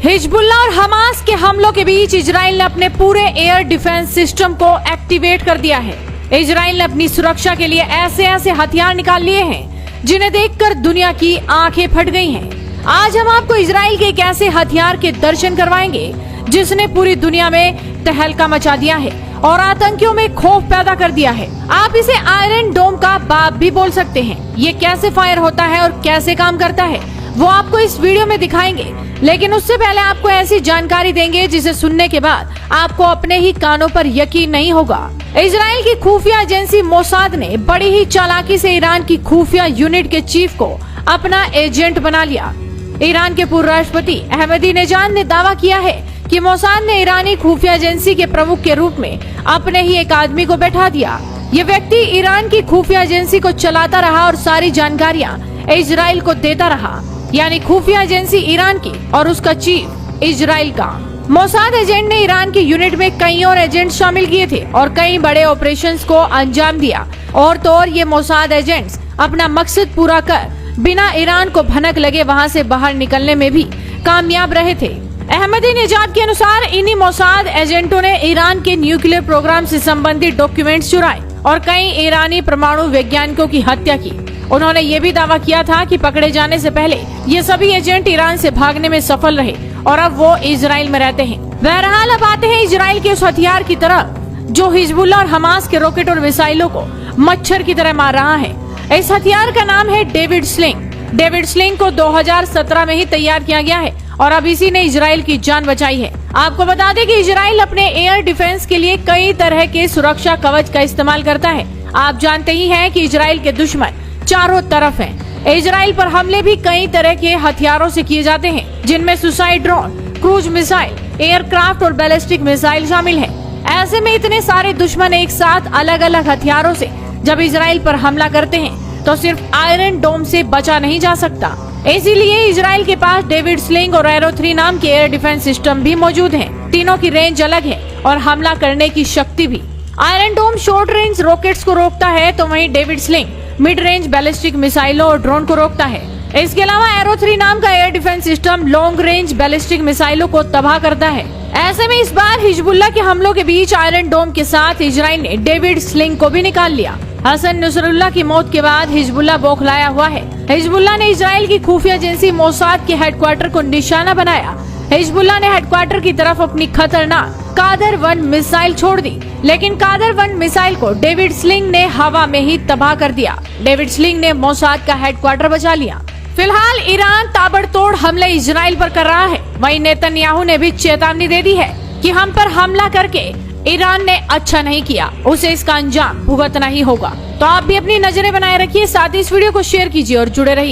Hezbollah और Hamas के हमलों के बीच इजराइल ने अपने पूरे एयर डिफेंस सिस्टम को एक्टिवेट कर दिया है। इजराइल ने अपनी सुरक्षा के लिए ऐसे ऐसे हथियार निकाल लिए हैं जिन्हें देखकर दुनिया की आंखें फट गई हैं। आज हम आपको इजराइल के एक ऐसे हथियार के दर्शन करवाएंगे जिसने पूरी दुनिया में तहलका मचा दिया है और आतंकियों में खौफ पैदा कर दिया है। आप इसे आयरन डोम का बाप भी बोल सकते हैं। ये कैसे फायर होता है और कैसे काम करता है वो आपको इस वीडियो में दिखाएंगे, लेकिन उससे पहले आपको ऐसी जानकारी देंगे जिसे सुनने के बाद आपको अपने ही कानों पर यकीन नहीं होगा। इजराइल की खुफिया एजेंसी मोसाद ने बड़ी ही चालाकी से ईरान की खुफिया यूनिट के चीफ को अपना एजेंट बना लिया। ईरान के पूर्व राष्ट्रपति अहमदीनेजाद ने दावा किया है कि मोसाद ने ईरानी खुफिया एजेंसी के प्रमुख के रूप में अपने ही एक आदमी को बैठा दिया। ये व्यक्ति ईरान की खुफिया एजेंसी को चलाता रहा और सारी जानकारियां इजराइल को देता रहा, यानी खुफिया एजेंसी ईरान की और उसका चीफ इजराइल का। मोसाद एजेंट ने ईरान की यूनिट में कई और एजेंट शामिल किए थे और कई बड़े ऑपरेशंस को अंजाम दिया। और तो और ये मोसाद एजेंट्स अपना मकसद पूरा कर बिना ईरान को भनक लगे वहां से बाहर निकलने में भी कामयाब रहे थे। अहमदीनेजाद के अनुसार इन्हीं मोसाद एजेंटों ने ईरान के न्यूक्लियर प्रोग्राम से संबंधित डॉक्यूमेंट्स चुराए और कई ईरानी परमाणु वैज्ञानिकों की हत्या की। उन्होंने ये भी दावा किया था कि पकड़े जाने से पहले ये सभी एजेंट ईरान से भागने में सफल रहे और अब वो इजराइल में रहते हैं। बहरहाल अब आते हैं इजराइल के उस हथियार की तरफ जो हिजबुल्लाह और हमास के रॉकेट और मिसाइलों को मच्छर की तरह मार रहा है। इस हथियार का नाम है डेविड स्लिंग। डेविड स्लिंग को 2017 में ही तैयार किया गया है और अब इसी ने इजराइल की जान बचाई है। आपको बता दें कि इजराइल अपने एयर डिफेंस के लिए कई तरह के सुरक्षा कवच का इस्तेमाल करता है। आप जानते ही हैं कि इजराइल के दुश्मन चारों तरफ हैं। इजराइल पर हमले भी कई तरह के हथियारों से किए जाते हैं, जिनमें suicide drone, cruise missile, aircraft और बैलिस्टिक मिसाइल शामिल है। ऐसे में इतने सारे दुश्मन एक साथ अलग अलग हथियारों से जब इजराइल पर हमला करते हैं तो सिर्फ आयरन डोम से बचा नहीं जा सकता। इसीलिए इजराइल के पास डेविड स्लिंग और एरो 3 नाम के एयर डिफेंस सिस्टम भी मौजूद हैं। तीनों की रेंज अलग है और हमला करने की शक्ति भी। आयरन डोम शॉर्ट रेंज रॉकेट्स को रोकता है तो वहीं David sling mid range ballistic मिसाइलों और ड्रोन को रोकता है। इसके अलावा एरो 3 नाम का air defence system long range ballistic मिसाइलों को तबाह करता है। ऐसे में इस बार हिजबुल्लाह के हमलों के बीच आयरन डोम के साथ इजराइल ने डेविड स्लिंग को भी निकाल लिया। हसन नसरुल्लाह की मौत के बाद हिजबुल्लाह बौखलाया हुआ है। हिजबुल्लाह ने इजराइल की खुफिया एजेंसी मोसाद के हेडक्वार्टर को निशाना बनाया। हिजबुल्लाह ने हेडक्वार्टर की तरफ अपनी खतरनाक कादर 1 मिसाइल छोड़ दी, लेकिन कादर 1 मिसाइल को डेविड स्लिंग ने हवा में ही तबाह कर दिया। डेविड स्लिंग ने मोसाद का हेडक्वार्टर बचा लिया। फिलहाल ईरान ताबड़तोड़ हमले इजराइल पर कर रहा है। वहीं नेतन्याहू ने भी चेतावनी दे दी है कि हम पर हमला करके ईरान ने अच्छा नहीं किया, उसे इसका अंजाम भुगतना ही होगा। तो आप भी अपनी नजरें बनाए रखिए, साथ ही इस वीडियो को शेयर कीजिए और जुड़े रहिए।